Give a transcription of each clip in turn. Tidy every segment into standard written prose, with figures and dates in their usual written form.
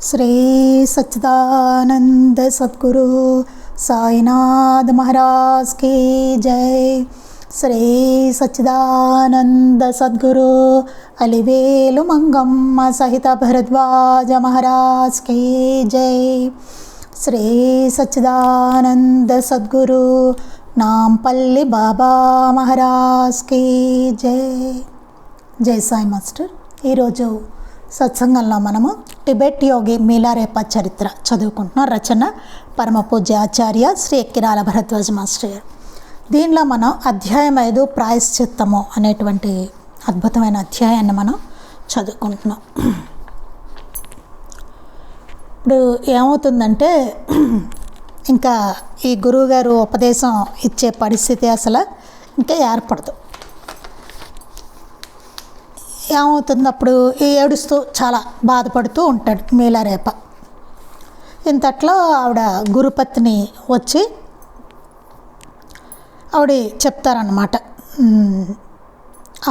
శ్రీ సచ్చిదానంద సద్గురు సాయినాథ్ మహారాజ్ की जय। శ్రీ సచ్చిదానంద సద్గురు అలివేలు మంగమ్మ సహిత భరద్వాజ మహారాజ్ की जय। శ్రీ సచ్చిదానంద సద్గురు నాంపల్లి బాబా మహారాజ్ की जय। జై సాయి మాస్టర్। ఈరోజు సత్సంగంలో మనము టిబెట్ యోగి మీలారేపా చరిత్ర చదువుకుంటున్నాం। రచన పరమ పూజ్య ఆచార్య శ్రీ ఎక్కిరాల భరద్వాజ మాస్టర్ గారు। దీనిలో మనం అధ్యాయం 5 ప్రాయశ్చిత్తము అనేటువంటి అద్భుతమైన అధ్యాయాన్ని మనం చదువుకుంటున్నాం। ఇప్పుడు ఏమవుతుందంటే ఇంకా ఈ గురువుగారు ఉపదేశం ఇచ్చే పరిస్థితి అసలు ఇంకా ఏర్పడదు। ఏమవుతుంది, అప్పుడు ఏడుస్తూ చాలా బాధపడుతూ ఉంటాడు మీలారేప। ఇంతట్లో ఆవిడ గురుపత్ని వచ్చి ఆవిడ చెప్తారన్నమాట।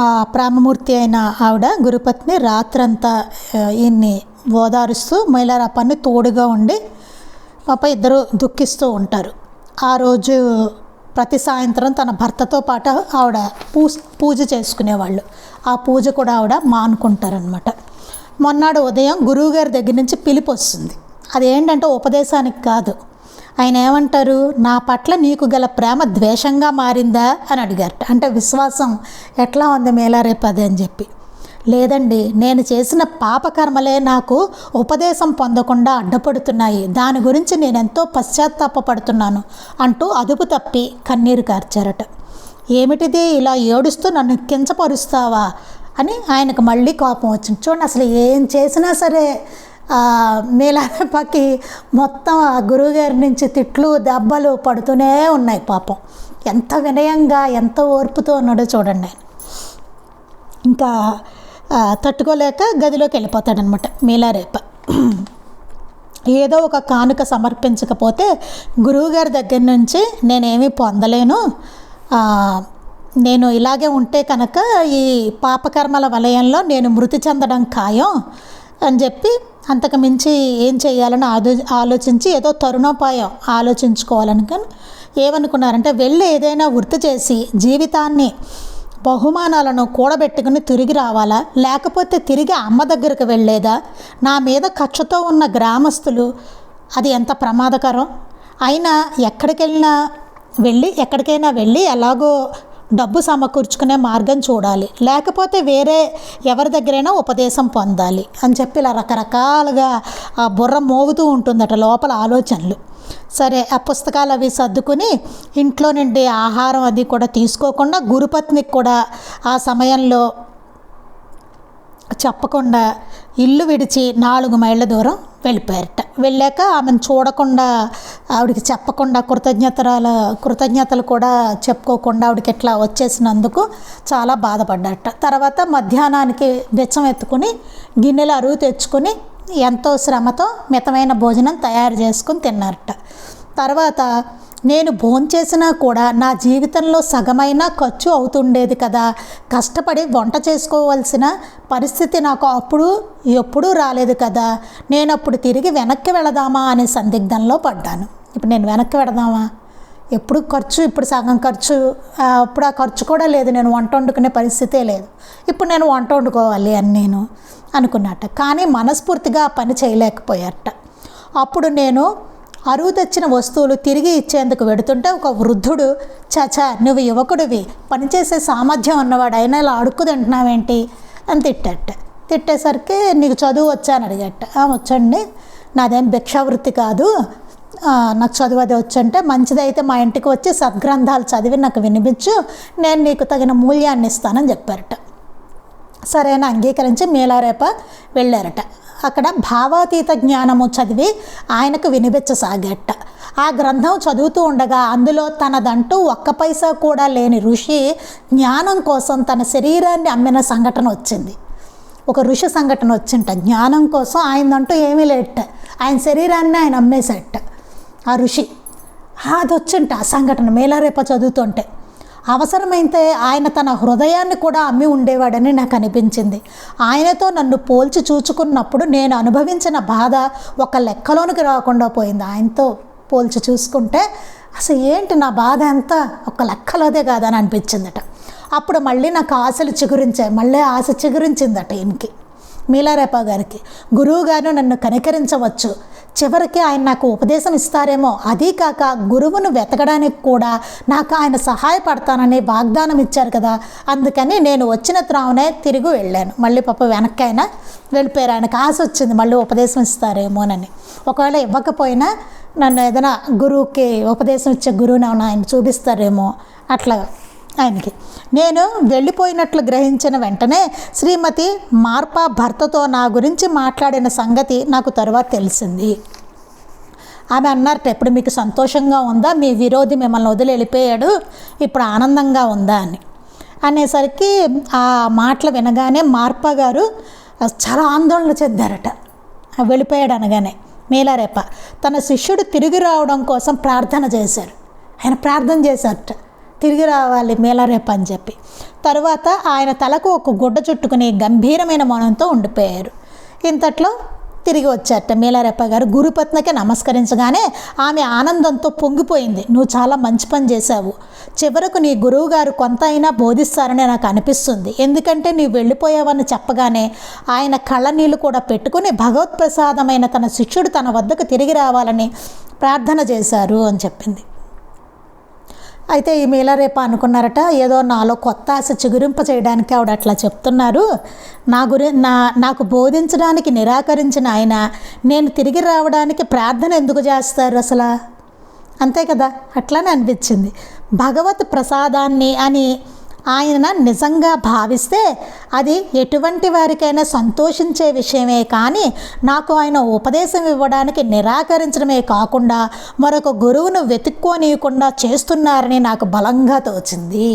ఆ ప్రేమమూర్తి అయిన ఆవిడ గురుపత్ని రాత్రంతా ఈయన్ని ఓదారుస్తూ మీలారేపని తోడుగా ఉండి పాప ఇద్దరు దుఃఖిస్తూ ఉంటారు। ఆ రోజు ప్రతి సాయంత్రం తన భర్తతో పాటు ఆవిడ పూజ చేసుకునేవాళ్ళు। ఆ పూజ కూడా ఆవిడ మానుకుంటారనమాట। మొన్నాడు ఉదయం గురువుగారి దగ్గర నుంచి పిలుపు వస్తుంది। అదేంటంటే ఉపదేశానికి కాదు। ఆయన ఏమంటారు, నా పట్ల నీకు గల ప్రేమ ద్వేషంగా మారిందా అని అడిగారట। అంటే విశ్వాసం ఎట్లా ఉంది మీలారేపది అని చెప్పి। లేదండి, నేను చేసిన పాపకర్మలే నాకు ఉపదేశం పొందకుండా అడ్డపడుతున్నాయి, దాని గురించి నేను ఎంతో పశ్చాత్తాపడుతున్నాను అంటూ అదుపు తప్పి కన్నీరు కార్చారట। ఏమిటిది, ఇలా ఏడుస్తూ నన్ను కించపరుస్తావా అని ఆయనకు మళ్ళీ కోపం వచ్చింది। చూడండి, అసలు ఏం చేసినా సరే మీలారేపకి మొత్తం ఆ గురువుగారి నుంచి తిట్లు దెబ్బలు పడుతూనే ఉన్నాయి। పాపం ఎంత వినయంగా ఎంత ఓర్పుతో ఉన్నాడో చూడండి ఆయన। ఇంకా తట్టుకోలేక గదిలోకి వెళ్ళిపోతాడనమాట మీలారేప। ఏదో ఒక కానుక సమర్పించకపోతే గురువుగారి దగ్గర నుంచి నేనేమీ పొందలేను, నేను ఇలాగే ఉంటే కనుక ఈ పాపకర్మల వలయంలో నేను మృతి చెందడం ఖాయం అని చెప్పి అంతకు మించి ఏం చేయాలని ఆలోచించి ఏదో తరుణోపాయం ఆలోచించుకోవాలని కానీ ఏమనుకున్నారంటే, వెళ్ళి ఏదైనా వృత్తి చేసి జీవితాన్ని బహుమానాలను కూడబెట్టుకుని తిరిగి రావాలా, లేకపోతే తిరిగి అమ్మ దగ్గరకు వెళ్ళేదా, నా మీద కక్షతో ఉన్న గ్రామస్తులు అది ఎంత ప్రమాదకరం, అయినా ఎక్కడికైనా వెళ్ళి ఎలాగో డబ్బు సమకూర్చుకునే మార్గం చూడాలి, లేకపోతే వేరే ఎవరి దగ్గరైనా ఉపదేశం పొందాలి అని చెప్పి ఇలా రకరకాలుగా ఆ బుర్ర మోగుతూ ఉంటుందట లోపల ఆలోచనలు। సరే, ఆ పుస్తకాలు అవి సర్దుకుని ఇంట్లో నుండి ఆహారం అది కూడా తీసుకోకుండా గురుపత్నికి కూడా ఆ సమయంలో చెప్పకుండా ఇల్లు విడిచి 4 మైళ్ళ దూరం వెళ్ళిపోయారట। వెళ్ళాక ఆమెను చూడకుండా ఆవిడకి చెప్పకుండా కృతజ్ఞతలు కూడా చెప్పుకోకుండా ఆవిడకి ఇట్లా వచ్చేసినందుకు చాలా బాధపడ్డట। తర్వాత మధ్యాహ్నానికి బెచ్చం ఎత్తుకుని గిన్నెలు అరువు తెచ్చుకొని ఎంతో శ్రమతో మితమైన భోజనం తయారు చేసుకుని తిన్నారట। తర్వాత నేను భోంచేసినా కూడా నా జీవితంలో సగమైన ఖర్చు అవుతుండేది కదా, కష్టపడి వంట చేసుకోవాల్సిన పరిస్థితి నాకు ఎప్పుడూ రాలేదు కదా, నేను అప్పుడు తిరిగి వెనక్కి వెళదామా అనే సందిగ్ధంలో పడ్డాను। ఇప్పుడు నేను వెనక్కి వెళదామా, ఇప్పుడు సగం ఖర్చు, అప్పుడు ఆ ఖర్చు కూడా లేదు, నేను వంట వండుకునే పరిస్థితే లేదు, ఇప్పుడు నేను వంట వండుకోవాలి అని నేను అనుకున్నట్ట। కానీ మనస్ఫూర్తిగా ఆ పని చేయలేకపోయారట। అప్పుడు నేను అరువు తెచ్చిన వస్తువులు తిరిగి ఇచ్చేందుకు వెడుతుంటే ఒక వృద్ధుడు, చాచా నువ్వు యువకుడివి, పనిచేసే సామర్థ్యం ఉన్నవాడు, అయినా ఇలా అడుక్కు తింటున్నావేంటి అని తిట్టట। తిట్టేసరికి నీకు చదువు వచ్చా అని అడిగట। వచ్చండి, నాదేం భిక్షావృత్తి కాదు, నాకు చదువు అది వచ్చంటే, మంచిదైతే మా ఇంటికి వచ్చి సద్గ్రంథాలు చదివి నాకు వినిపించు, నేను నీకు తగిన మూల్యాన్ని ఇస్తానని చెప్పారట। సరైన అంగీకరించి మీలారేప వెళ్ళారట। అక్కడ భావాతీత జ్ఞానము చదివి ఆయనకు వినిపించసాగట। ఆ గ్రంథం చదువుతూ ఉండగా అందులో తనదంటూ 1 పైసా కూడా లేని ఋషి జ్ఞానం కోసం తన శరీరాన్ని అమ్మిన సంఘటన వచ్చింది। ఒక ఋషి సంఘటన వచ్చింట, జ్ఞానం కోసం ఆయనదంటూ ఏమీ లేట, ఆయన శరీరాన్ని ఆయన అమ్మేసేట ఆ ఋషి। అది వచ్చింట ఆ సంఘటన మీలారేప చదువుతుంటే। అవసరమైతే ఆయన తన హృదయాన్ని కూడా అమ్మి ఉండేవాడని నాకు అనిపించింది. ఆయనతో నన్ను పోల్చి చూచుకున్నప్పుడు నేను అనుభవించిన బాధ ఒక లెక్కలోనికి రాకుండా పోయింది. ఆయనతో పోల్చి చూసుకుంటే అసలు ఏంటి నా బాధ అంతా ఒక లెక్కలోదే కాదని అనిపించిందట. అప్పుడు మళ్ళీ నాకు ఆశలు చిగురించాయి. మళ్ళీ ఆశ చిగురించిందట ఈయనకి, మీలారేప గారికి. గురువు గారు నన్ను కనికరించవచ్చు, చివరికి ఆయన నాకు ఉపదేశం ఇస్తారేమో, అదీ కాక గురువును వెతకడానికి కూడా నాకు ఆయన సహాయపడతానని వాగ్దానం ఇచ్చారు కదా, అందుకని నేను వచ్చిన త్రావునే తిరిగి వెళ్ళాను. మళ్ళీ పాప వెనక్కి అయినా వెళ్ళిపోయారు. ఆయనకు ఆశ వచ్చింది మళ్ళీ ఉపదేశం ఇస్తారేమోనని. ఒకవేళ ఇవ్వకపోయినా నన్ను ఏదైనా గురువుకి ఉపదేశం ఇచ్చే గురువుని ఏమైనా ఆయన చూపిస్తారేమో అట్లా ఆయనకి. నేను వెళ్ళిపోయినట్లు గ్రహించిన వెంటనే శ్రీమతి మార్పా భర్తతో నా గురించి మాట్లాడిన సంగతి నాకు తరువాత తెలిసింది. ఆమె అన్నారట, ఇప్పుడు మీకు సంతోషంగా ఉందా, మీ విరోధి మిమ్మల్ని వదిలి వెళ్ళిపోయాడు, ఇప్పుడు ఆనందంగా ఉందా అని. అనేసరికి ఆ మాటలు వినగానే మార్పా గారు చాలా ఆందోళన చెందారట. వెళ్ళిపోయాడు అనగానే మీలారేప తన శిష్యుడు తిరిగి రావడం కోసం ప్రార్థన చేశారు. ఆయన ప్రార్థన చేశారట, తిరిగి రావాలి మీలారేప అని చెప్పి. తరువాత ఆయన తలకు ఒక గుడ్డ చుట్టుకుని గంభీరమైన మౌనంతో ఉండిపోయారు. ఇంతట్లో తిరిగి వచ్చారట మీలారేప గారు. గురుపత్నికి నమస్కరించగానే ఆమె ఆనందంతో పొంగిపోయింది. నువ్వు చాలా మంచి పని చేశావు, చివరకు నీ గురువు గారు కొంత అయినా బోధిస్తారని నాకు అనిపిస్తుంది. ఎందుకంటే నీవు వెళ్ళిపోయావని చెప్పగానే ఆయన కళ్ళ నీళ్ళు కూడా పెట్టుకుని భగవత్ప్రసాదమైన తన శిష్యుడు తన వద్దకు తిరిగి రావాలని ప్రార్థన చేశారు అని చెప్పింది. అయితే ఈ మీలారేప అనుకున్నారట, ఏదో నాలో కొత్త ఆశ చిగురింప చేయడానికి ఆవిడ అట్లా చెప్తున్నారు. నాకు బోధించడానికి నిరాకరించిన ఆయన నేను తిరిగి రావడానికి ప్రార్థన ఎందుకు చేస్తారు అసలు? అంతే కదా, అట్లానే అనిపించింది. భగవత్ ప్రసాదాన్ని అని ఆయన నిజంగా భావిస్తే అది ఎటువంటి వారికైనా సంతోషించే విషయమే, కానీ నాకు ఆయన ఉపదేశం ఇవ్వడానికి నిరాకరించడమే కాకుండా మరొక గురువును వెతుక్కోనీయకుండా చేస్తున్నారని నాకు బలంగా తోచింది.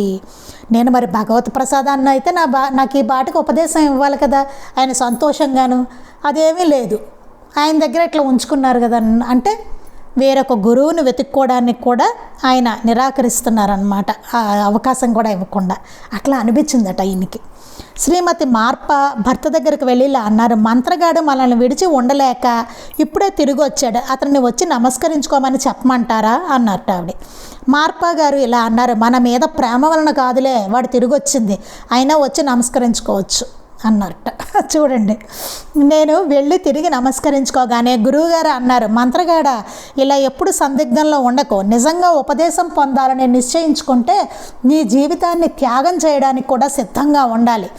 నేను మరి భగవత్ ప్రసాదాన్ని అయితే నాకు ఈ బాటికి ఉపదేశం ఇవ్వాలి కదా, ఆయన సంతోషంగాను, అదేమీ లేదు. ఆయన దగ్గర ఇట్లా ఉంచుకున్నారు కదా అంటే వేరొక గురువును వెతుక్కోవడానికి కూడా ఆయన నిరాకరిస్తున్నారన్నమాట, ఆ అవకాశం కూడా ఇవ్వకుండా. అట్లా అనిపించిందట ఈయనకి. శ్రీమతి మార్ప భర్త దగ్గరికి వెళ్ళి ఇలా అన్నారు, మంత్రగాడు మనల్ని విడిచి ఉండలేక ఇప్పుడే తిరిగి వచ్చాడు, అతన్ని వచ్చి నమస్కరించుకోమని చెప్పమంటారా అన్నట్టు ఆవిడ. మార్ప గారు ఇలా అన్నారు, మన మీద ప్రేమ వలన కాదులే వాడు తిరిగి వచ్చింది, అయినా వచ్చి నమస్కరించుకోవచ్చు అన్నట్ట. చూడండి, నేను వెళ్ళి తిరిగి నమస్కరించుకోగానే గురువుగారు అన్నారు, మంత్రగాడ ఇలా ఎప్పుడు సందిగ్ధంలో ఉండకు, నిజంగా ఉపదేశం పొందాలని నిశ్చయించుకుంటే నీ జీవితాన్ని త్యాగం చేయడానికి కూడా సిద్ధంగా ఉండాలి.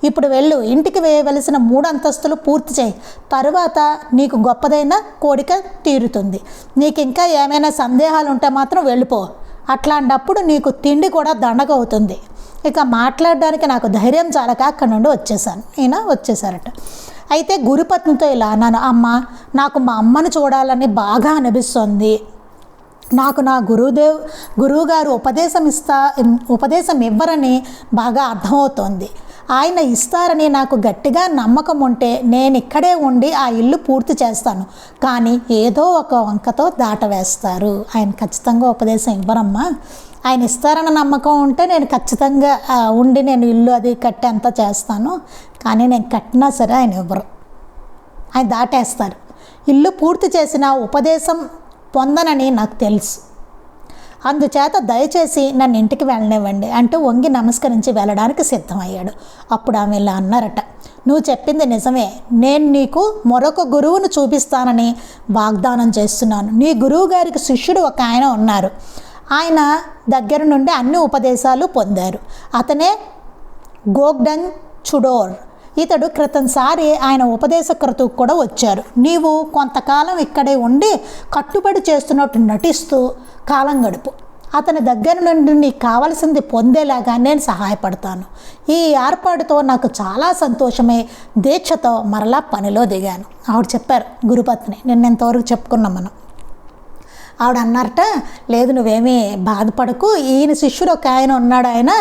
ఇప్పుడు వెళ్ళు, ఇంటికి వేయవలసిన 3 అంతస్తులు పూర్తి చేయి, తరువాత నీకు గొప్పదైన కోరిక తీరుతుంది. నీకు ఇంకా ఏమైనా సందేహాలు ఉంటే మాత్రం వెళ్ళిపో, అట్లాంటప్పుడు నీకు తిండి కూడా దండగ అవుతుంది. ఇక మాట్లాడడానికి నాకు ధైర్యం చాలక అక్కడి నుండి వచ్చేసాను. ఈయన వచ్చేసారట. అయితే గురుపత్నితో ఇలా అన్నాను, అమ్మ నాకు మా అమ్మను చూడాలని బాగా అనిపిస్తుంది. నాకు నా గురువుగారు ఉపదేశం ఇవ్వరని బాగా అర్థమవుతోంది. ఆయన ఇస్తారని నాకు గట్టిగా నమ్మకం ఉంటే నేను ఇక్కడే ఉండి ఆ ఇల్లు పూర్తి చేస్తాను, కానీ ఏదో ఒక వంకతో దాటవేస్తారు. ఆయన ఖచ్చితంగా ఉపదేశం ఇవ్వరమ్మా, ఆయన ఇస్తారన్న నమ్మకం ఉంటే నేను ఖచ్చితంగా ఉండి నేను ఇల్లు అది కట్టి అంతా చేస్తాను, కానీ నేను కట్టినా సరే ఆయన ఇవ్వరు, ఆయన దాటేస్తారు. ఇల్లు పూర్తి చేసిన ఉపదేశం పొందనని నాకు తెలుసు, అందుచేత దయచేసి నన్ను ఇంటికి వెళ్ళనివ్వండి అంటూ వంగి నమస్కరించి వెళ్ళడానికి సిద్ధమయ్యాడు. అప్పుడు ఆమె ఇలా అన్నారట, నువ్వు చెప్పింది నిజమే, నేను నీకు మరొక గురువును చూపిస్తానని వాగ్దానం చేస్తున్నాను. నీ గురువు గారికి శిష్యుడు ఒక ఆయన ఉన్నారు, ఆయన దగ్గర నుండి అన్ని ఉపదేశాలు పొందారు. అతనే గోగ్డన్ చుడోర్. ఇతడు క్రితంసారి ఆయన ఉపదేశకర్తకు కూడా వచ్చారు. నీవు కొంతకాలం ఇక్కడే ఉండి కట్టుబడి చేస్తున్నట్టు నటిస్తూ కాలం గడుపు. అతని దగ్గర నుండి నీకు కావాల్సింది పొందేలాగా నేను సహాయపడతాను. ఈ ఏర్పాటుతో నాకు చాలా సంతోషమే, దీక్షతో మరలా పనిలో దిగాను. ఆవిడ చెప్పారు గురుపత్ని, నిన్న ఇంతవరకు చెప్పుకున్నాం మనం. ఆవిడ అన్నారట, లేదు నువ్వేమీ బాధపడకు, ఈయన శిష్యుడు ఒక ఆయన ఉన్నాడు, ఆయన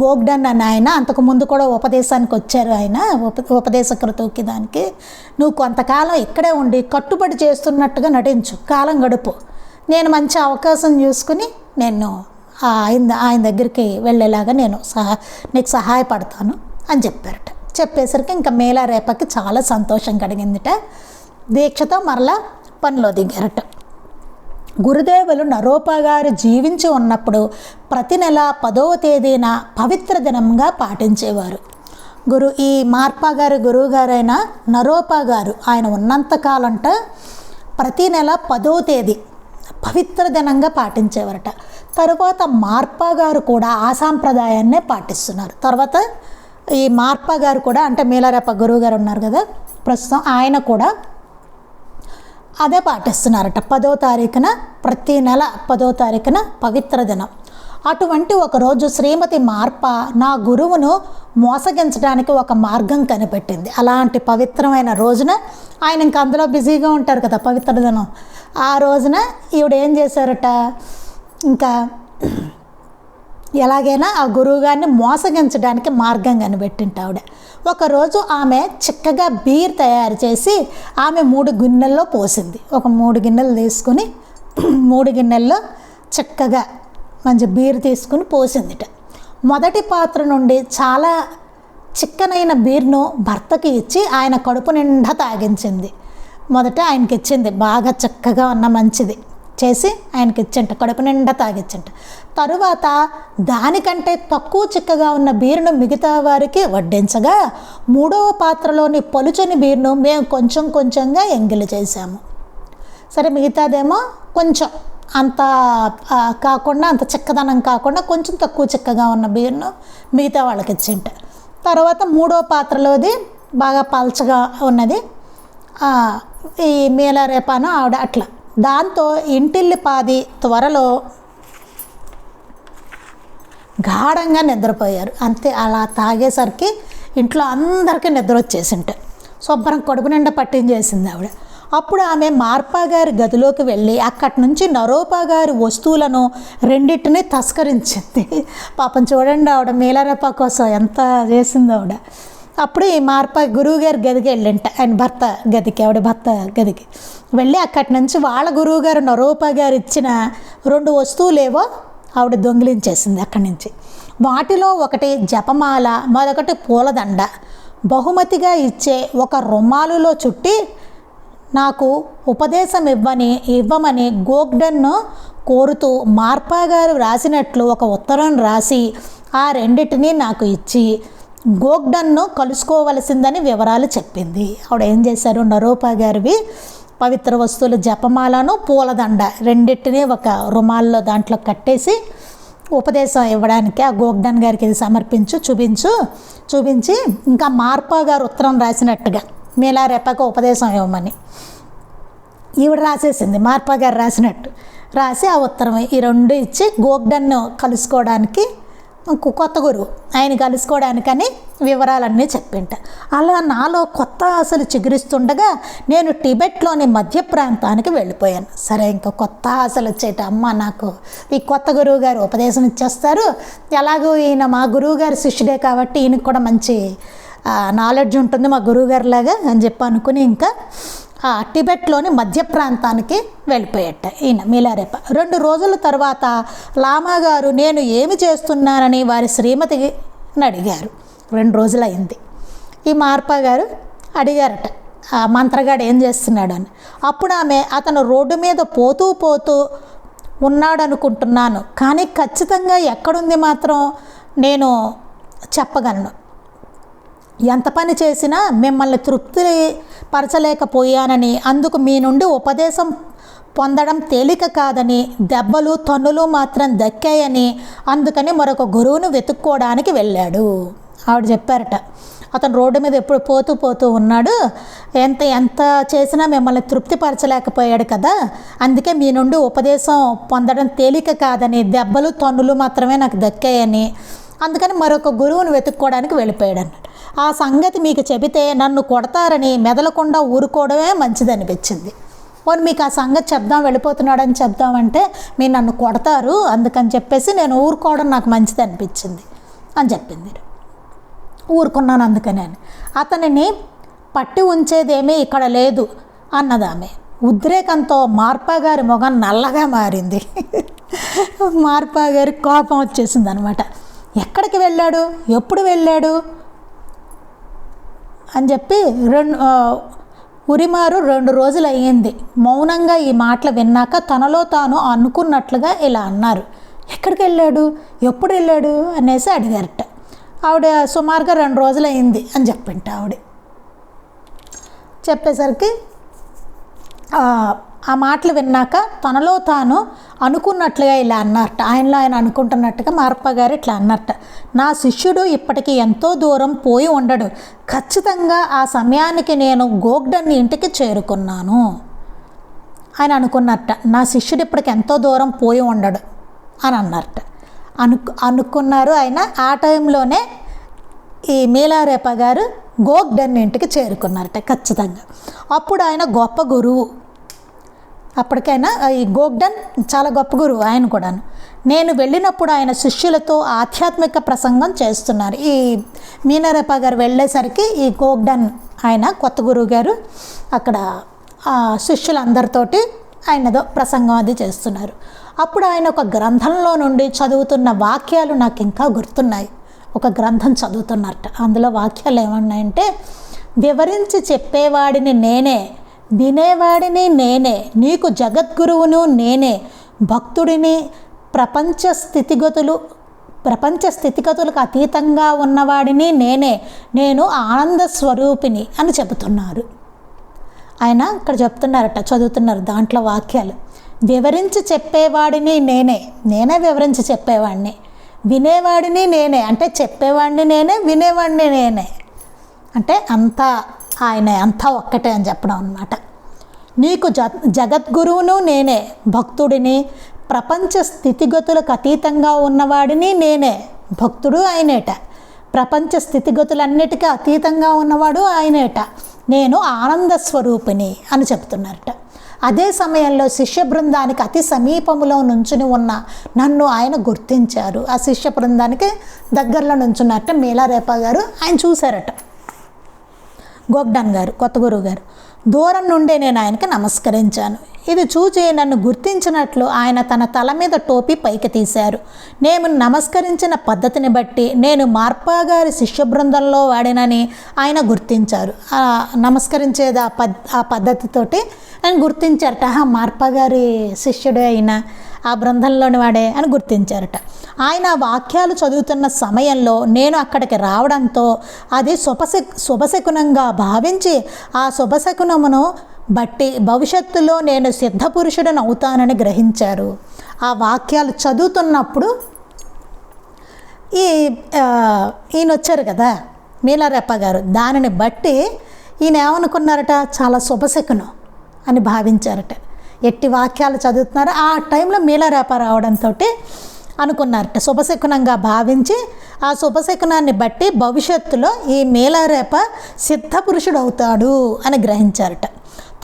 గోగ్డన్ అని ఆయన, అంతకుముందు కూడా ఉపదేశానికి వచ్చారు ఆయన, ఉపదేశకృతకి దానికి. నువ్వు కొంతకాలం ఇక్కడే ఉండి కట్టుబడి చేస్తున్నట్టుగా నటించు, కాలం గడుపు. నేను మంచి అవకాశం చూసుకుని నేను ఆయన దగ్గరికి వెళ్ళేలాగా నేను నీకు సహాయపడతాను అని చెప్పారట. చెప్పేసరికి ఇంకా మేలారేపకి చాలా సంతోషం కలిగిందిట. దీక్షతో మరలా పనిలో దిగారట. గురుదేవులు నరోపా గారు జీవించి ఉన్నప్పుడు ప్రతి నెల 10వ తేదీన పవిత్ర దినంగా పాటించేవారు. ఈ మార్పా గారు గురువు గారైన నరోపా గారు ఆయన ఉన్నంతకాలంట ప్రతి నెల 10వ తేదీ పవిత్ర దినంగా పాటించేవారట. తర్వాత మార్పా గారు కూడా ఆ సాంప్రదాయాన్నే పాటిస్తున్నారు. తర్వాత ఈ మార్పా గారు కూడా అంటే మేలారేప గురువు గారు ఉన్నారు కదా ప్రస్తుతం, ఆయన కూడా అదే పాటిస్తున్నారట. 10వ తారీఖున ప్రతి నెల 10వ తారీఖున పవిత్ర దినం. అటువంటి ఒకరోజు శ్రీమతి మార్పా నా గురువును మోసగించడానికి ఒక మార్గం కనిపెట్టింది. అలాంటి పవిత్రమైన రోజున ఆయన ఇంకా అందులో బిజీగా ఉంటారు కదా పవిత్ర దినం. ఆ రోజున ఈవిడ ఏం చేశారట, ఇంకా ఎలాగైనా ఆ గురువుగారిని మోసగించడానికి మార్గం కనిపెట్టింట ఆవిడ. ఒకరోజు ఆమె చిక్కగా బీర్ తయారు చేసి ఆమె 3 గిన్నెల్లో పోసింది. ఒక 3 గిన్నెలు తీసుకుని 3 గిన్నెల్లో చక్కగా మంచి బీర్ తీసుకుని పోసిందిట. మొదటి పాత్ర నుండి చాలా చిక్కనైన బీర్ను భర్తకి ఇచ్చి ఆయన కడుపు నిండా తాగించింది. మొదట ఆయనకి ఇచ్చింది, బాగా చక్కగా ఉన్న మంచిది చేసి ఆయనకి ఇచ్చింట, కడుపు నిండా తాగించంట. తరువాత దానికంటే తక్కువ చిక్కగా ఉన్న బీరును మిగతా వారికి వడ్డించగా 3వ పాత్రలోని పలుచని బీరును మేము కొంచెం కొంచెంగా ఎంగిలి చేశాము. సరే, మిగతాదేమో కొంచెం అంత కాకుండా, అంత చిక్కదనం కాకుండా కొంచెం తక్కువ చిక్కగా ఉన్న బీరును మిగతా వాళ్ళకి ఇచ్చింట. తర్వాత 3వ పాత్రలోది బాగా పల్చగా ఉన్నది ఈ మేలారేపాను ఆవిడ అట్లా. దాంతో ఇంటిల్లిపాది త్వరలో గాఢంగా నిద్రపోయారు. అంతే, అలా తాగేసరికి ఇంట్లో అందరికీ నిద్ర వచ్చేసింట. శుభ్రం కడుపు నిండా పట్టించేసింది ఆవిడ. అప్పుడు ఆమె మార్పా గారి గదిలోకి వెళ్ళి అక్కడి నుంచి నరోపా గారి వస్తువులను 2టిని తస్కరించింది. పాపం చూడండి, ఆవిడ మేలారేపా కోసం ఎంత చేసింది ఆవిడ. అప్పుడు ఈ మార్పా గురువు గారి గదికి వెళ్ళింట, ఆయన భర్త గదికి, ఆవిడ భర్త గదికి వెళ్ళి అక్కడి నుంచి వాళ్ళ గురువు గారు నరోపా గారు ఇచ్చిన 2 వస్తువులేవో ఆవిడ దొంగిలించేసింది అక్కడి నుంచి. వాటిలో ఒకటి జపమాల, మరొకటి పూలదండ. బహుమతిగా ఇచ్చే ఒక రుమాలులో చుట్టి నాకు ఉపదేశం ఇవ్వమని గోగ్డన్ను కోరుతూ మార్పా గారు రాసినట్లు ఒక ఉత్తరం రాసి ఆ 2టిని నాకు ఇచ్చి గోగ్డన్ను కలుసుకోవలసిందని వివరాలు చెప్పింది. ఆవిడ ఏం చేశారు, నరోపా గారివి పవిత్ర వస్తువులు జపమాలను పూలదండ 2టిని ఒక రుమాల్లో దాంట్లో కట్టేసి ఉపదేశం ఇవ్వడానికి ఆ గోగ్డన్ గారికి ఇది చూపించి ఇంకా మార్పా గారు ఉత్తరం రాసినట్టుగా మేలారేపకు ఉపదేశం ఇవ్వమని ఈవిడ రాసేసింది. మార్పా గారు రాసినట్టు రాసి ఆ ఉత్తరం ఈ 2 ఇచ్చి గోగ్డన్ను కలుసుకోవడానికి కొత్త గురువు ఆయన కలుసుకోవడానికని వివరాలన్నీ చెప్పింట. అలా నాలో కొత్త ఆశలు చిగురిస్తుండగా నేను టిబెట్లోని మధ్య ప్రాంతానికి వెళ్ళిపోయాను. సరే, ఇంకా కొత్త ఆశలు వచ్చేట, అమ్మ నాకు ఈ కొత్త గురువు గారు ఉపదేశం ఇచ్చేస్తారు, ఎలాగో ఈయన మా గురువు గారి శిష్యుడే కాబట్టి ఈయనకు కూడా మంచి నాలెడ్జ్ ఉంటుంది మా గురువుగారి లాగా అని చెప్పి అనుకుని ఇంకా టిబెట్లోని మధ్య ప్రాంతానికి వెళ్ళిపోయేట ఈయన మేలారేప. 2 రోజుల తర్వాత లామా గారు నేను ఏమి చేస్తున్నానని వారి శ్రీమతిని అడిగారు. 2 రోజులైంది. ఈ మార్పా గారు అడిగారట ఆ మంత్రగాడు ఏం చేస్తున్నాడు అని. అప్పుడు ఆమె అతను రోడ్డు మీద పోతూ ఉన్నాడనుకుంటున్నాను, కానీ ఖచ్చితంగా ఎక్కడుంది మాత్రం నేను చెప్పగలను. ఎంత పని చేసినా మిమ్మల్ని తృప్తి పరచలేకపోయానని, అందుకు మీ నుండి ఉపదేశం పొందడం తేలిక కాదని, దెబ్బలు తన్నులు మాత్రం దక్కాయని, అందుకని మరొక గురువును వెతుక్కోవడానికి వెళ్ళాడు ఆవిడ చెప్పారట. అతను రోడ్డు మీద ఎప్పుడు పోతూ ఉన్నాడు, ఎంత చేసినా మిమ్మల్ని తృప్తిపరచలేకపోయాడు కదా, అందుకే మీ నుండి ఉపదేశం పొందడం తేలిక కాదని, దెబ్బలు తన్నులు మాత్రమే నాకు దక్కాయని, అందుకని మరొక గురువును వెతుక్కోవడానికి వెళ్ళిపోయాడు అన్నాడు. ఆ సంగతి మీకు చెబితే నన్ను కొడతారని మెదలకుండా ఊరుకోవడమే మంచిదనిపించింది. పోనీ మీకు ఆ సంగతి వెళ్ళిపోతున్నాడని చెప్దామంటే మీరు నన్ను కొడతారు, అందుకని చెప్పేసి నేను ఊరుకోవడం నాకు మంచిది అనిపించింది అని చెప్పింది. ఊరుకున్నాను అందుకని అని. అతనిని పట్టి ఉంచేదేమీ ఇక్కడ లేదు అన్నదామె. ఉద్రేకంతో మార్పా గారి మొగం నల్లగా మారింది. మార్పా గారికి కోపం వచ్చేసింది అనమాట. ఎక్కడికి వెళ్ళాడు, ఎప్పుడు వెళ్ళాడు అని చెప్పి ఉరిమారు 2 రోజులు అయ్యింది. మౌనంగా ఈ మాటలు విన్నాక తనలో తాను అనుకున్నట్లుగా ఇలా అన్నారు. ఎక్కడికి వెళ్ళాడు, ఎప్పుడు వెళ్ళాడు అనేసి అడిగారట. ఆవిడ సుమారుగా 2 రోజులు అయింది అని చెప్పింట. ఆవిడ చెప్పేసరికి ఆ మాటలు విన్నాక తనలో తాను అనుకున్నట్లుగా ఇలా అన్నారట. ఆయనలో ఆయన అనుకుంటున్నట్టుగా మార్పా గారు ఇట్లా అన్నారట. నా శిష్యుడు ఇప్పటికీ ఎంతో దూరం పోయి ఉండడు. ఖచ్చితంగా ఆ సమయానికి నేను గోగ్డన్ ఇంటికి చేరుకున్నాను ఆయన అనుకున్నట్ట. నా శిష్యుడు ఇప్పటికి ఎంతో దూరం పోయి ఉండడు అని అన్నారట. అనుకున్నారు ఆయన. ఆ టైంలోనే ఈ మీలారేప గారు గోగ్డన్ ఇంటికి చేరుకున్నారట ఖచ్చితంగా. అప్పుడు ఆయన గొప్ప గురువు. అప్పటికైనా ఈ గోగ్డన్ చాలా గొప్ప గురువు ఆయన కూడాను. నేను వెళ్ళినప్పుడు ఆయన శిష్యులతో ఆధ్యాత్మిక ప్రసంగం చేస్తున్నారు. ఈ మీలారేప గారు వెళ్ళేసరికి ఈ గోగ్డన్ ఆయన కొత్త గురువు గారు అక్కడ శిష్యులందరితోటి ఆయనదో ప్రసంగం అది చేస్తున్నారు. అప్పుడు ఆయన ఒక గ్రంథంలో నుండి చదువుతున్న వాక్యాలు నాకు ఇంకా గుర్తున్నాయి. ఒక గ్రంథం చదువుతున్నట్ట. అందులో వాక్యాలు ఏమన్నాయంటే, వివరించి చెప్పేవాడిని నేనే, వినేవాడిని నేనే, నీకు జగద్గురువును నేనే, భక్తుడిని, ప్రపంచ స్థితిగతులకు అతీతంగా ఉన్నవాడిని నేనే, నేను ఆనంద స్వరూపిణి అని చెబుతున్నారు. ఆయన ఇక్కడ చెప్తున్నారట, చదువుతున్నారు దాంట్లో వాక్యాలు. వివరించి చెప్పేవాడిని నేనే, నేనే వివరించి చెప్పేవాడిని, వినేవాడిని నేనే అంటే చెప్పేవాడిని నేనే, వినేవాడిని నేనే అంటే అంతా ఆయన అంతా ఒక్కటే అని చెప్పడం అన్నమాట. నీకు జగద్గురువును నేనే, భక్తుడిని, ప్రపంచ స్థితిగతులకు అతీతంగా ఉన్నవాడిని నేనే, భక్తుడు ఆయనేట, ప్రపంచ స్థితిగతులన్నిటికీ అతీతంగా ఉన్నవాడు ఆయనేట, నేను ఆనంద స్వరూపిణి అని చెప్తున్నారట. అదే సమయంలో శిష్య బృందానికి అతి సమీపంలో నుంచుని ఉన్న నన్ను ఆయన గుర్తించారు. ఆ శిష్య బృందానికి దగ్గరలో నుంచున్నట్ట మీలారేప గారు ఆయన చూశారట. గోగ్డన్ గారు కొత్త గురువు గారు దూరం నుండే నేను ఆయనకి నమస్కరించాను. ఇది చూచి నన్ను గుర్తించినట్లు ఆయన తన తల మీద టోపీ పైకి తీశారు. నేను నమస్కరించిన పద్ధతిని బట్టి నేను మార్పా గారి శిష్య బృందంలో వాడినని ఆయన గుర్తించారు. నమస్కరించేది ఆ పద్ధతితోటి ఆయన గుర్తించారట. మార్పా గారి శిష్యుడే అయిన ఆ బృందంలోని వాడే అని గుర్తించారట. ఆయన వాక్యాలు చదువుతున్న సమయంలో నేను అక్కడికి రావడంతో అది శుభశకునంగా భావించి ఆ శుభశకునమును బట్టి భవిష్యత్తులో నేను సిద్ధపురుషుడని అవుతానని గ్రహించారు. ఆ వాక్యాలు చదువుతున్నప్పుడు ఈయన వచ్చారు కదా మీలారేప గారు, దానిని బట్టి ఈయన ఏమనుకున్నారట, చాలా శుభశకునం అని భావించారట. ఎట్టి వాక్యాలు చదువుతున్నారు ఆ టైంలో మీలారేప రావడంతో అనుకున్నారట, శుభశకునంగా భావించి ఆ శుభశకునాన్ని బట్టి భవిష్యత్తులో ఈ మీలారేప సిద్ధపురుషుడు అవుతాడు అని గ్రహించారట.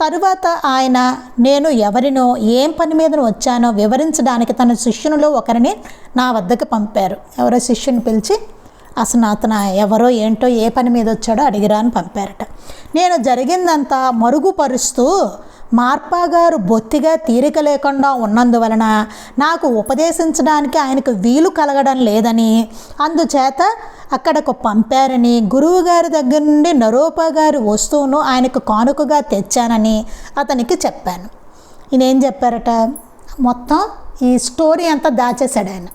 తరువాత ఆయన నేను ఎవరినో ఏం పని మీద వచ్చానో వివరించడానికి తన శిష్యునిలో ఒకరిని నా వద్దకు పంపారు. ఎవరో శిష్యుని పిలిచి అసలు అతను ఎవరో ఏంటో ఏ పని మీద వచ్చాడో అడిగిరా అని పంపారట. నేను జరిగిందంతా మరుగుపరుస్తూ మార్పా గారు బొత్తిగా తీరిక లేకుండా ఉన్నందువలన నాకు ఉపదేశించడానికి ఆయనకు వీలు కలగడం లేదని, అందుచేత అక్కడకు పంపారని, గురువుగారి దగ్గర నుండి నరోపా గారి వస్తువును ఆయనకు కానుకగా తెచ్చానని అతనికి చెప్పాను. ఈయన ఏం చెప్పారట, మొత్తం ఈ స్టోరీ అంతా దాచేశాడు ఆయన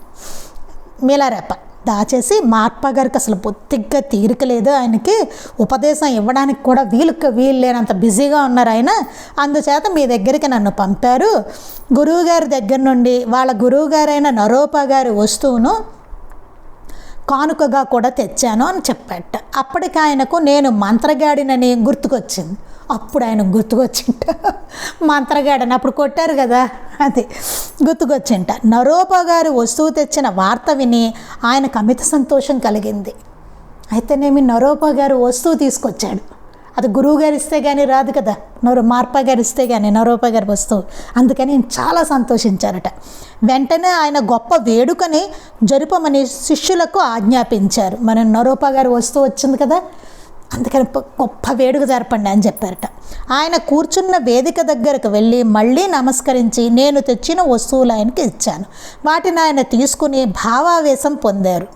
మీలారేప. దాచేసి మార్పా గారికి అసలు బొత్తిగా తీరిక లేదు, ఆయనకి ఉపదేశం ఇవ్వడానికి కూడా వీలు లేనంత బిజీగా ఉన్నారు ఆయన, అందుచేత మీ దగ్గరికి నన్ను పంపారు. గురువుగారి దగ్గర నుండి వాళ్ళ గురువుగారైన నరోపా గారి వస్తువును కానుకగా కూడా తెచ్చాను అని చెప్పాట. అప్పటికి ఆయనకు నేను మంత్రగాడినని గుర్తుకొచ్చింది. అప్పుడు ఆయన గుర్తుకొచ్చింట, మంత్రగాడని అప్పుడు కొట్టారు కదా, అది గుర్తుకొచ్చింట. నరోపా గారి వస్తువు తెచ్చిన వార్త విని ఆయనకు అమిత సంతోషం కలిగింది. అయితేనేమి నరోపా గారు వస్తువు తీసుకొచ్చాడు, అది గురువుగారు ఇస్తే కానీ రాదు కదా, మార్పా గారు ఇస్తే కానీ నరోపా గారి వస్తువు, అందుకని చాలా సంతోషించారట. వెంటనే ఆయన గొప్ప వేడుకని జరుపమని శిష్యులకు ఆజ్ఞాపించారు. మన నరోపా గారి వస్తువు వచ్చింది కదా, అందుకని గొప్ప వేడుక జరపండి అని చెప్పారట. ఆయన కూర్చున్న వేదిక దగ్గరకు వెళ్ళి మళ్ళీ నమస్కరించి నేను తెచ్చిన వస్తువులు ఆయనకి ఇచ్చాను. వాటిని ఆయన తీసుకుని భావావేశం పొందారు.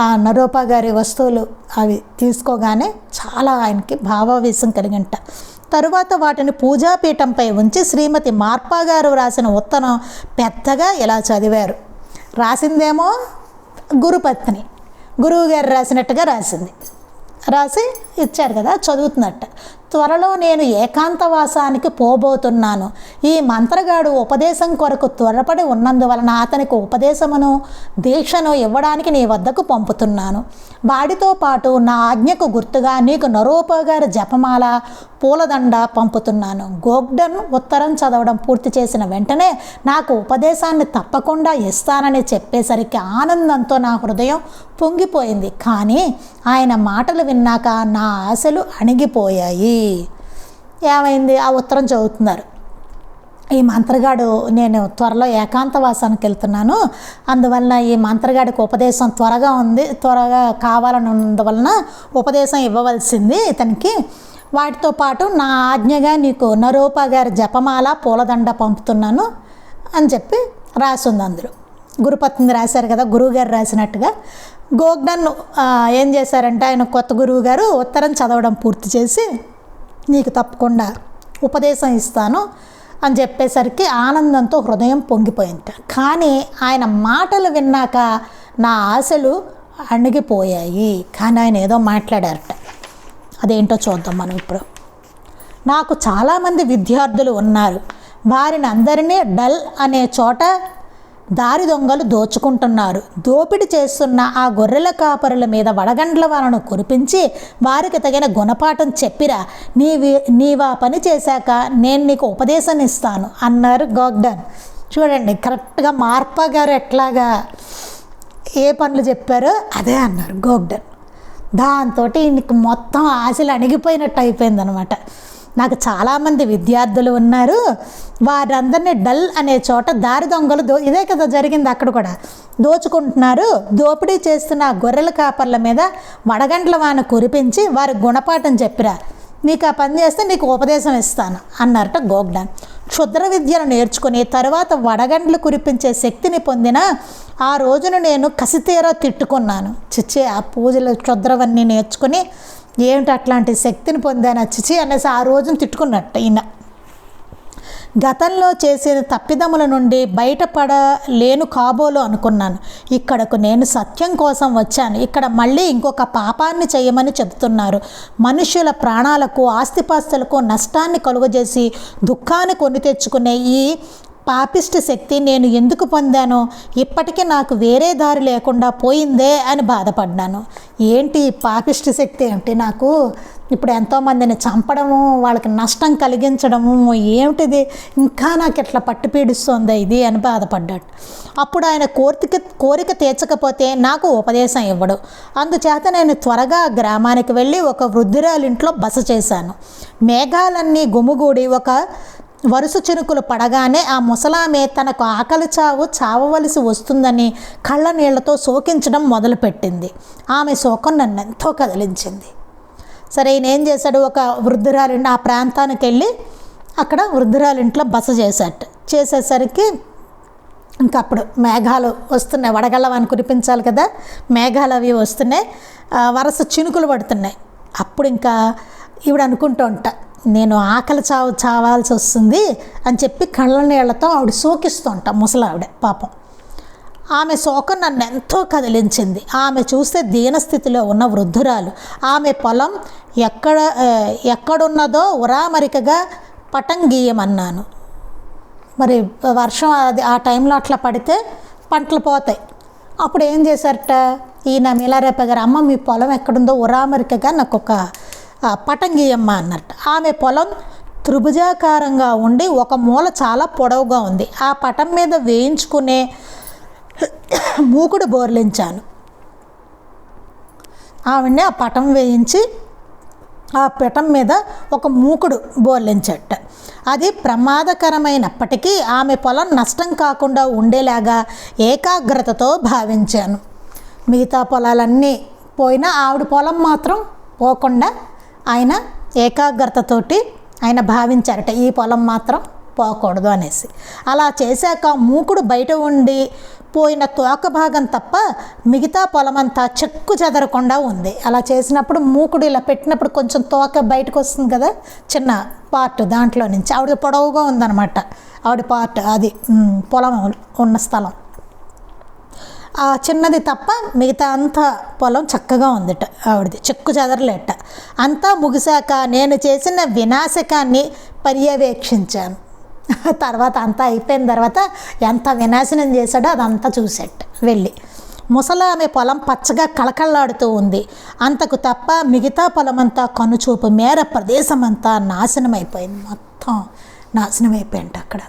ఆ నరోపా గారి వస్తువులు అవి తీసుకోగానే చాలా ఆయనకి భావావేశం కలిగింట. తరువాత వాటిని పూజాపీఠంపై ఉంచి శ్రీమతి మార్పా గారు రాసిన ఉత్తరం పెద్దగా ఇలా చదివారు. రాసిందేమో గురుపత్ని, గురువు గారు రాసినట్టుగా రాసి ఇచ్చారు కదా, చదువుతున్నట్ట. త్వరలో నేను ఏకాంతవాసానికి పోబోతున్నాను. ఈ మంత్రగాడు ఉపదేశం కొరకు త్వరపడి ఉన్నందువలన అతనికి ఉపదేశమును దీక్షను ఇవ్వడానికి నీ వద్దకు పంపుతున్నాను. వాడితో పాటు నా ఆజ్ఞకు గుర్తుగా నీకు నరోపా గారి జపమాల, పూలదండ పంపుతున్నాను. గోగ్డన్ ఉత్తరం చదవడం పూర్తి చేసిన వెంటనే నాకు ఉపదేశాన్ని తప్పకుండా ఇస్తానని చెప్పేసరికి ఆనందంతో నా హృదయం పొంగిపోయింది. కానీ ఆయన మాటలు విన్నాక నా ఆశలు అణిగిపోయాయి. ఏమైంది? ఆ ఉత్తరం చదువుతున్నారు. ఈ మంత్రగాడు నేను త్వరలో ఏకాంతవాసానికి వెళ్తున్నాను, అందువలన ఈ మంత్రగాడికి ఉపదేశం త్వరగా కావాలని ఉన్నందువలన ఉపదేశం ఇవ్వవలసింది ఇతనికి. వాటితో పాటు నా ఆజ్ఞగా నీకు నరోపా గారి జపమాల, పూలదండ పంపుతున్నాను అని చెప్పి రాసింది అందులో. గురుపత్ని రాశారు కదా, గురువుగారు రాసినట్టుగా. గోగ్డన్ ఏం చేశారంటే ఆయన కొత్త గురువు గారు ఉత్తరం చదవడం పూర్తి చేసి నీకు తప్పకుండా ఉపదేశం ఇస్తాను అని చెప్పేసరికి ఆనందంతో హృదయం పొంగిపోయింట. కానీ ఆయన మాటలు విన్నాక నా ఆశలు అణిగిపోయాయి. కానీ ఆయన ఏదో మాట్లాడారట, అదేంటో చూద్దాం మనం ఇప్పుడు. నాకు చాలామంది విద్యార్థులు ఉన్నారు. వారిని అందరినీ డల్ అనే చోట దారి దొంగలు దోచుకుంటున్నారు. దోపిడీ చేస్తున్న ఆ గొర్రెల కాపరుల మీద వడగండ్ల వానను కురిపించి వారికి తగిన గుణపాఠం చెప్పిరా. నీవా పని చేశాక నేను నీకు ఉపదేశం ఇస్తాను అన్నారు గోగ్డన్. చూడండి, కరెక్ట్గా మార్పా గారు ఎట్లాగా ఏ పనులు చెప్పారో అదే అన్నారు గోగ్డన్. దాంతో నీకు మొత్తం ఆశలు అణిగిపోయినట్టు అయిపోయిందనమాట. నాకు చాలామంది విద్యార్థులు ఉన్నారు. వారందరినీ డల్ అనే చోట దారి దొంగలు ఇదే కదా జరిగింది అక్కడ కూడా, దోచుకుంటున్నారు. దోపిడీ చేస్తున్న ఆ గొర్రెల కాపర్ల మీద వడగండ్ల వాన కురిపించి వారి గుణపాఠం చెప్పిరా. నీకు ఆ పని చేస్తే నీకు ఉపదేశం ఇస్తాను అన్నారట గోగ్డన్. క్షుద్ర విద్యను నేర్చుకుని తర్వాత వడగండ్లు కురిపించే శక్తిని పొందిన ఆ రోజును నేను కసితీరా తిట్టుకున్నాను. చిచ్చి, ఆ పూజలు క్షుద్రవన్నీ నేర్చుకుని ఏమిటి అట్లాంటి శక్తిని పొందాను చిచి అనేసి ఆ రోజును తిట్టుకున్నట్టు ఈయన. గతంలో చేసిన తప్పిదముల నుండి బయటపడలేను కాబోలు అనుకున్నాను. ఇక్కడకు నేను సత్యం కోసం వచ్చాను. ఇక్కడ మళ్ళీ ఇంకొక పాపాన్ని చేయమని చెబుతున్నారు. మనుష్యుల ప్రాణాలకు, ఆస్తిపాస్తులకు నష్టాన్ని కలుగజేసి దుఃఖాన్ని కొని తెచ్చుకునే ఈ పాపిష్టి శక్తి నేను ఎందుకు పొందానో, ఇప్పటికీ నాకు వేరే దారి లేకుండా పోయిందే అని బాధపడ్డాను. ఏంటి పాపిష్టి శక్తి అంటే, నాకు ఇప్పుడు ఎంతోమందిని చంపడము, వాళ్ళకి నష్టం కలిగించడము, ఏమిటిది ఇంకా నాకు ఇట్లా పట్టు పీడిస్తుంది ఇది అని బాధపడ్డాడు. అప్పుడు ఆయన కోరిక తీర్చకపోతే నాకు ఉపదేశం ఇవ్వడు. అందుచేత నేను త్వరగా గ్రామానికి వెళ్ళి ఒక వృద్ధురాలింట్లో బస చేశాను. మేఘాలన్నీ గుమిగూడి ఒక వరుస చినుకులు పడగానే ఆ ముసలామె తనకు ఆకలి చావవలసి వస్తుందని కళ్ళ నీళ్లతో శోకించడం మొదలుపెట్టింది. ఆమె శోకం నన్ను ఎంతో కదిలించింది. సరే, ఈయన ఏం చేశాడు, ఒక వృద్ధురాలింటి ఆ ప్రాంతానికి వెళ్ళి అక్కడ వృద్ధురాలింట్లో బస చేసేసరికి ఇంకా అప్పుడు మేఘాలు వస్తున్నాయి, వడగళ్ళవని కురిపించాలి కదా, మేఘాలు అవి వస్తున్నాయి, వరుస చినుకులు పడుతున్నాయి. అప్పుడు ఇంకా ఈవిడ అనుకుంటూ ఉంటా, నేను ఆకలి చావాల్సి వస్తుంది అని చెప్పి కళ్ళ నీళ్లతో ఆవిడ శోకిస్తూ ఉంటా, ముసలావిడ పాపం. ఆమె శోకం నన్ను ఎంతో కదిలించింది. ఆమె చూస్తే దీనస్థితిలో ఉన్న వృద్ధురాలు. ఆమె పొలం ఎక్కడున్నదో ఉరామరికగా పటం గీయమన్నాను. మరి వర్షం ఆ టైంలో అట్లా పడితే పంటలు పోతాయి. అప్పుడు ఏం చేశారట ఈయన మీలారేప గారు, అమ్మ మీ పొలం ఎక్కడుందో ఉరామరికగా నాకు ఒక పటం గీయమ్మ అన్నట్టు. ఆమె పొలం త్రిభుజాకారంగా ఉండి ఒక మూల చాలా పొడవుగా ఉంది. ఆ పటం మీద వేయించుకునే మూకుడు బోర్లించాను. ఆవిడని ఆ పటం వేయించి ఆ పటం మీద ఒక మూకుడు బోర్లించట. అది ప్రమాదకరమైనప్పటికీ ఆమె పొలం నష్టం కాకుండా ఉండేలాగా ఏకాగ్రతతో భావించాను. మిగతా పొలాలన్నీ పోయినా ఆవిడ పొలం మాత్రం పోకుండా ఆయన ఏకాగ్రతతోటి ఆయన భావించారట, ఈ పొలం మాత్రం పోకూడదు అనేసి. అలా చేశాక మూకుడు బయట ఉండి పోయిన తోక భాగం తప్ప మిగతా పొలమంతా చెక్కు చెదరకుండా ఉంది. అలా చేసినప్పుడు మూకుడు ఇలా పెట్టినప్పుడు కొంచెం తోక బయటకు వస్తుంది కదా, చిన్న పార్ట్ దాంట్లో నుంచి. ఆవిడ పొడవుగా ఉందన్నమాట ఆవిడ పార్ట్, అది పొలం ఉన్న స్థలం. ఆ చిన్నది తప్ప మిగతా అంతా పొలం చక్కగా ఉందిట ఆవిడది, చెక్కు చెదరలేట. అంతా ముగిశాక నేను చేసిన వినాశకాన్ని పర్యవేక్షించాను. తర్వాత అంతా అయిపోయిన తర్వాత ఎంత వినాశనం చేశాడో అదంతా చూసేట వెళ్ళి. ముసలామె పొలం పచ్చగా కళకళలాడుతూ ఉంది. అంతకు తప్ప మిగతా పొలమంతా కనుచూపు మేర ప్రదేశం అంతా నాశనం అయిపోయింది. మొత్తం నాశనం అయిపోయింది. అక్కడ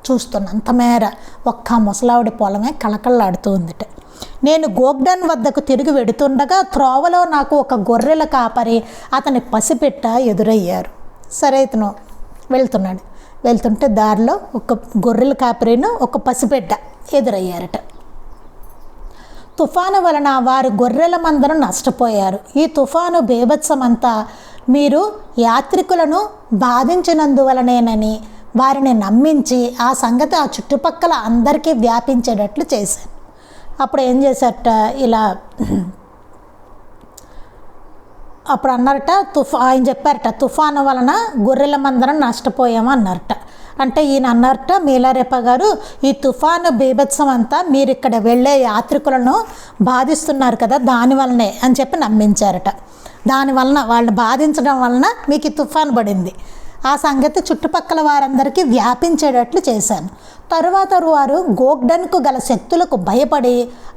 చూస్తున్నంత మేర ఒక్క ముసలావిడి పొలమే కళకళలాడుతూ ఉందిట. నేను గోగ్డన్ వద్దకు తిరిగి వెడుతుండగా త్రోవలో నాకు ఒక గొర్రెల కాపరి అతని పసిపిట్ట ఎదురయ్యారు. సరే, ఇతను వెళ్తుంటే దారిలో ఒక గొర్రెల కాపరిను ఒక పసిబిడ్డ ఎదురయ్యారట. తుఫాను వలన వారు గొర్రెల మందను నష్టపోయారు. ఈ తుఫాను బీభత్సమంతా మీరు యాత్రికులను బాధించినందువలనేనని వారిని నమ్మించి ఆ సంగతి ఆ చుట్టుపక్కల అందరికీ వ్యాపించేటట్లు చేశాను. అప్పుడు ఏం చేశారట, ఇలా అప్పుడు అన్నారట, ఆయన చెప్పారట, తుఫాను వలన గొర్రెల మందరం నష్టపోయాము అన్నారట. అంటే ఈయన అన్నారట, మీలారేప గారు, ఈ తుఫాను బీభత్సం అంతా మీరు ఇక్కడ వెళ్ళే యాత్రికులను బాధిస్తున్నారు కదా, దానివల్లనే అని చెప్పి నమ్మించారట. దానివలన వాళ్ళని బాధించడం వలన మీకు ఈ తుఫాను పడింది. ఆ సంగతి చుట్టుపక్కల వారందరికీ వ్యాపించేటట్లు చేశాను. తరువాత వారు గోగ్డన్కు గల శక్తులకు భయపడి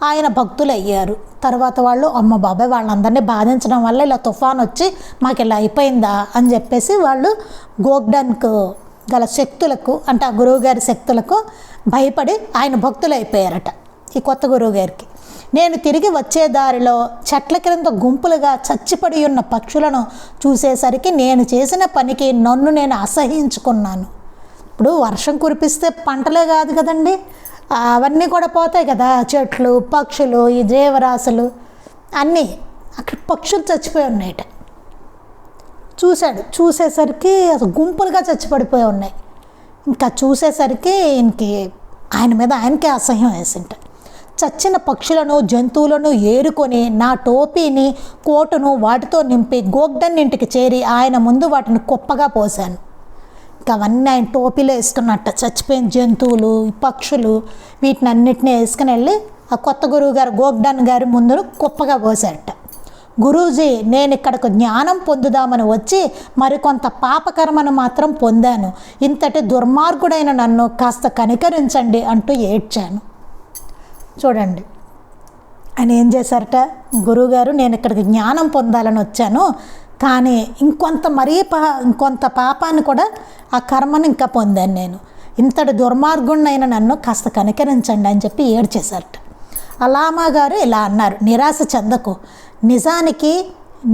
ఆయన భక్తులయ్యారు. తర్వాత వాళ్ళు, అమ్మ బాబాయ్, వాళ్ళందరినీ బాధించడం వల్ల ఇలా తుఫాన్ వచ్చి మాకు ఇలా అయిపోయిందా అని చెప్పేసి వాళ్ళు గోగ్డన్కు గల శక్తులకు, అంటే ఆ గురువుగారి శక్తులకు భయపడి ఆయన భక్తులు అయిపోయారట, ఈ కొత్త గురువుగారికి. నేను తిరిగి వచ్చే దారిలో చెట్ల క్రింద గుంపులుగా చచ్చిపడి ఉన్న పక్షులను చూసేసరికి నేను చేసిన పనికి నన్ను నేను అసహించుకున్నాను. ఇప్పుడు వర్షం కురిపిస్తే పంటలే కాదు కదండి, అవన్నీ కూడా పోతాయి కదా, చెట్లు, పక్షులు, ఈ జీవరాశులు అన్నీ. అక్కడ పక్షులు చచ్చిపోయి ఉన్నాయట. చూసేసరికి అసలు గుంపులుగా చచ్చిపడిపోయి ఉన్నాయి. ఇంకా చూసేసరికి ఆయన మీద ఆయనకే అసహ్యం వేసింట. చచ్చిన పక్షులను, జంతువులను ఏరుకొని నా టోపీని, కోటును వాటితో నింపి గోగ్డన్ ఇంటికి చేరి ఆయన ముందు వాటిని కుప్పగా పోశాను. ఇంకా అవన్నీ ఆయన టోపీలో వేసుకున్నట్ట, చచ్చిపోయిన జంతువులు, పక్షులు, వీటిని అన్నిటినీ వేసుకుని వెళ్ళి ఆ కొత్త గురువు గారు గోగ్డన్ గారి ముందు కుప్పగా పోసారట. గురూజీ, నేను ఇక్కడకు జ్ఞానం పొందుదామని వచ్చి మరికొంత పాపకర్మను మాత్రం పొందాను. ఇంతటి దుర్మార్గుడైన నన్ను కాస్త కనికరించండి అంటూ ఏడ్చాను. చూడండి, ఆయన ఏం చేశారట, గురువుగారు, నేను ఇక్కడికి జ్ఞానం పొందాలని వచ్చాను, కానీ ఇంకొంత పాపాన్ని కూడా, ఆ కర్మను ఇంకా పొందాను నేను. ఇంతటి దుర్మార్గుడినైనా నన్ను కాస్త కనికరించండి అని చెప్పి ఏడ్చేశారట. అలామా గారు ఇలా అన్నారు, నిరాశ చెందకు, నిజానికి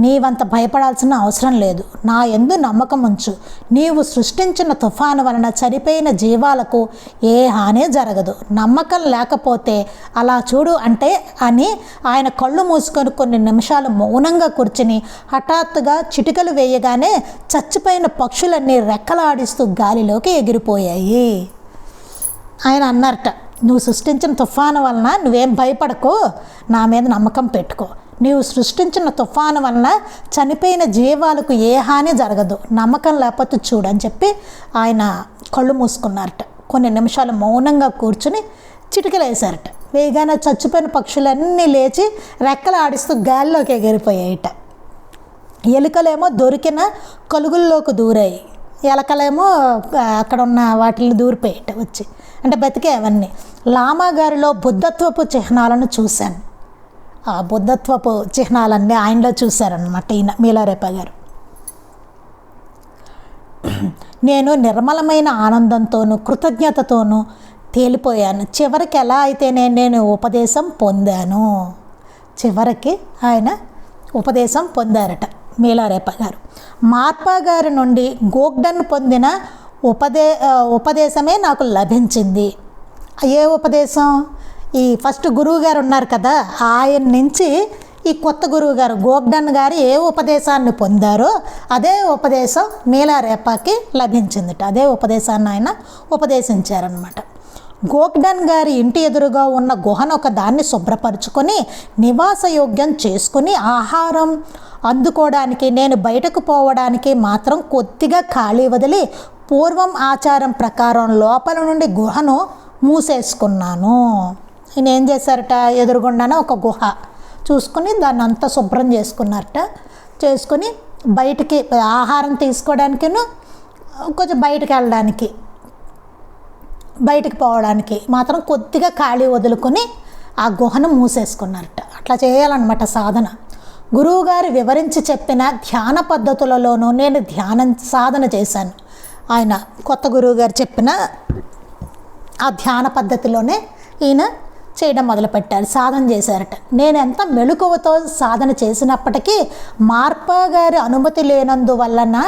నీవంత భయపడాల్సిన అవసరం లేదు. నా యందు నమ్మకం ఉంచు. నీవు సృష్టించిన తుఫాను వలన చనిపోయిన జీవాలకు ఏ హాని జరగదు. నమ్మకం లేకపోతే అలా చూడు అంటే అని ఆయన కళ్ళు మూసుకొని కొన్ని నిమిషాలు మౌనంగా కూర్చుని హఠాత్తుగా చిటికలు వేయగానే చచ్చిపోయిన పక్షులన్నీ రెక్కలాడిస్తూ గాలిలోకి ఎగిరిపోయాయి. ఆయన అన్నారట, నువ్వు సృష్టించిన తుఫాను వలన నువ్వేం భయపడకు, నా మీద నమ్మకం పెట్టుకో. నీవు సృష్టించిన తుఫాను వలన చనిపోయిన జీవాలకు ఏ హాని జరగదు, నమ్మకం లేకపోతే చూడని చెప్పి ఆయన కళ్ళు మూసుకున్నారట. కొన్ని నిమిషాలు మౌనంగా కూర్చుని చిటికలు వేశారట. వేగానే చచ్చిపోయిన పక్షులన్నీ లేచి రెక్కలు ఆడిస్తూ గాలిలోకి ఎగిరిపోయాయిట. ఎలుకలేమో దొరికిన కలుగుల్లోకి దూరాయి, ఎలకలేమో అక్కడ ఉన్న వాటిని దూరిపోయాట వచ్చి, అంటే బతికే అవన్నీ. లామా గారిలో బుద్ధత్వపు చిహ్నాలను చూశాను. ఆ బుద్ధత్వపు చిహ్నాలన్నీ ఆయనలో చూశారనమాట ఈయన మీలారేప గారు. నేను నిర్మలమైన ఆనందంతోనూ కృతజ్ఞతతోనూ తేలిపోయాను. చివరికి ఎలా అయితేనే నేను ఉపదేశం పొందాను. చివరికి ఆయన ఉపదేశం పొందారట మీలారేప గారు. మార్పా గారి నుండి గోగ్డన్ పొందిన ఉపదేశమే నాకు లభించింది. ఏ ఉపదేశం? ఈ ఫస్ట్ గురువు గారు ఉన్నారు కదా, ఆయన నుంచి ఈ కొత్త గురువు గారు గోగ్డన్ గారు ఏ ఉపదేశాన్ని పొందారో అదే ఉపదేశం మీలారేపాకి లభించిందిట. అదే ఉపదేశాన్ని ఆయన ఉపదేశించారనమాట. గోగ్డన్ గారి ఇంటి ఎదురుగా ఉన్న గుహను ఒక దాన్ని శుభ్రపరుచుకొని నివాసయోగ్యం చేసుకుని ఆహారం అందుకోవడానికి నేను బయటకు పోవడానికి మాత్రం కొద్దిగా ఖాళీ వదిలి పూర్వం ఆచారం ప్రకారం లోపల నుండి గుహను మూసేసుకున్నాను. ఈయన ఏం చేశారట, ఎదురుగుండానే ఒక గుహ చూసుకుని దాన్ని అంతా శుభ్రం చేసుకున్నారట. చేసుకుని బయటికి ఆహారం తీసుకోవడానికిను కొంచెం బయటికి వెళ్ళడానికి బయటికి పోవడానికి మాత్రం కొద్దిగా ఖాళీ వదులుకొని ఆ గుహను మూసేసుకున్నారట. అట్లా చేయాలన్నమాట సాధన. గురువుగారు వివరించి చెప్పిన ధ్యాన పద్ధతులలోనూ నేను సాధన చేశాను. ఆయన కొత్త గురువుగారు చెప్పిన ఆ ధ్యాన పద్ధతిలోనే ఈయన చేయడం మొదలుపెట్టారు, సాధన చేశారట. నేను ఎంత మెలకువతో సాధన చేసినప్పటికీ మార్పా గారి అనుమతి లేనందువలన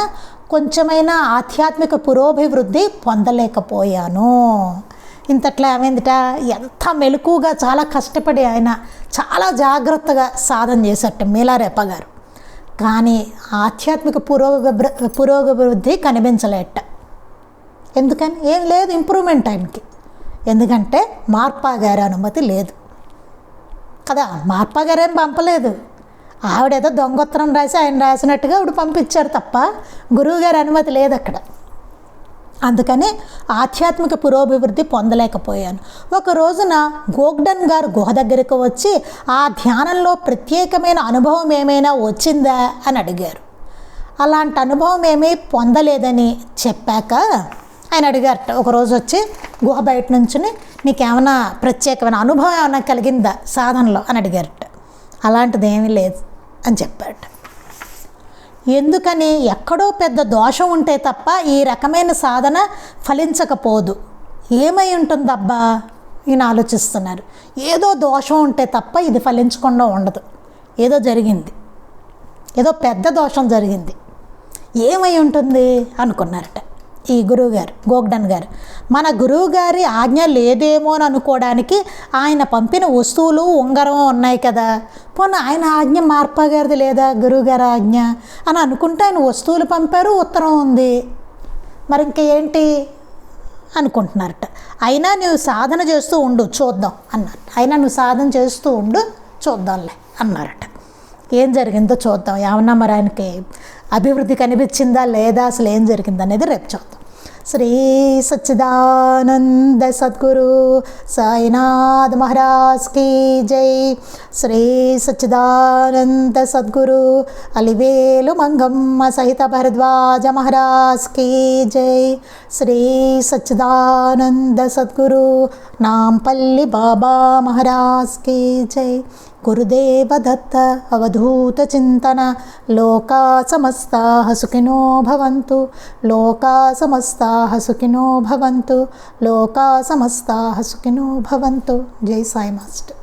కొంచెమైనా ఆధ్యాత్మిక పురోభివృద్ధి పొందలేకపోయాను. ఇంతట్లా ఏమైందిట, ఎంత మెలకుగా చాలా కష్టపడి ఆయన చాలా జాగ్రత్తగా సాధన చేశారట మీలారేప గారు. కానీ ఆధ్యాత్మిక పురోభివృద్ధి కనిపించలేట. ఎందుకని? ఏం లేదు ఇంప్రూవ్మెంట్ ఆయనకి. ఎందుకంటే మార్పా గారి అనుమతి లేదు కదా. మార్పా గారు ఏం పంపలేదు, ఆవిడేదో దొంగోత్తరం రాసి ఆయన రాసినట్టుగా ఆవిడ పంపించారు తప్ప గురువుగారి అనుమతి లేదు అక్కడ. అందుకని ఆధ్యాత్మిక పురోభివృద్ధి పొందలేకపోయాను. ఒక రోజున గోగ్డన్ గారు గుహ దగ్గరకు వచ్చి ఆ ధ్యానంలో ప్రత్యేకమైన అనుభవం ఏమైనా వచ్చిందా అని అడిగారు. అలాంటి అనుభవం ఏమీ పొందలేదని చెప్పాక ఆయన అడిగారట, ఒకరోజు వచ్చి గుహ బయట నుంచుని నీకేమైనా ప్రత్యేకమైన అనుభవం ఏమైనా కలిగిందా సాధనలో అని అడిగారట. అలాంటిది ఏమీ లేదు అని చెప్పారట. ఎందుకని? ఎక్కడో పెద్ద దోషం ఉంటే తప్ప ఈ రకమైన సాధన ఫలించకపోదు. ఏమై ఉంటుందబ్బా ఈయన ఆలోచిస్తున్నారు. ఏదో దోషం ఉంటే తప్ప ఇది ఫలించకుండా ఉండదు. ఏదో జరిగింది, ఏదో పెద్ద దోషం జరిగింది. ఏమై ఉంటుంది అనుకున్నారట ఈ గురువుగారు గోగ్డన్ గారు. మన గురువుగారి ఆజ్ఞ లేదేమో అని అనుకోవడానికి ఆయన పంపిన వస్తువులు ఉంగరం ఉన్నాయి కదా, పోనీ ఆయన ఆజ్ఞ మార్పా గారిది లేదా గురువుగారి ఆజ్ఞ అని అనుకుంటే ఆయన వస్తువులు పంపారు, ఉత్తరం ఉంది, మరి ఇంకేంటి అనుకుంటున్నారట. అయినా నువ్వు సాధన చేస్తూ ఉండు చూద్దాం అన్నారు. అయినా నువ్వు సాధన చేస్తూ ఉండు చూద్దాంలే అన్నారట. ఏం జరిగిందో చూద్దాం, ఏమన్నా మరి ఆయనకి అభివృద్ధి కనిపించిందా లేదా, అసలు ఏం జరిగింది అనేది రేపు చూద్దాం. శ్రీ సచ్చిదానంద సద్గురు సాయినాథ్ మహారాజ్ కీ జై. శ్రీ సచ్చిదానంద సద్గురు అలివేలు మంగమ్మ సహిత భరద్వాజ మహారాజ్ కీ జై. శ్రీ సచ్చిదానంద సద్గురు నాంపల్లి బాబా మహారాజ్ కీ జై. గురుదేవ దత్త అవధూత చింతన. లోకా సమస్తాః సుఖినో భవంతు. లోకా సమస్తాః సుఖినో భవంతు. లోకా సమస్తాః సుఖినో భవంతు. జై సాయి మాస్టర్.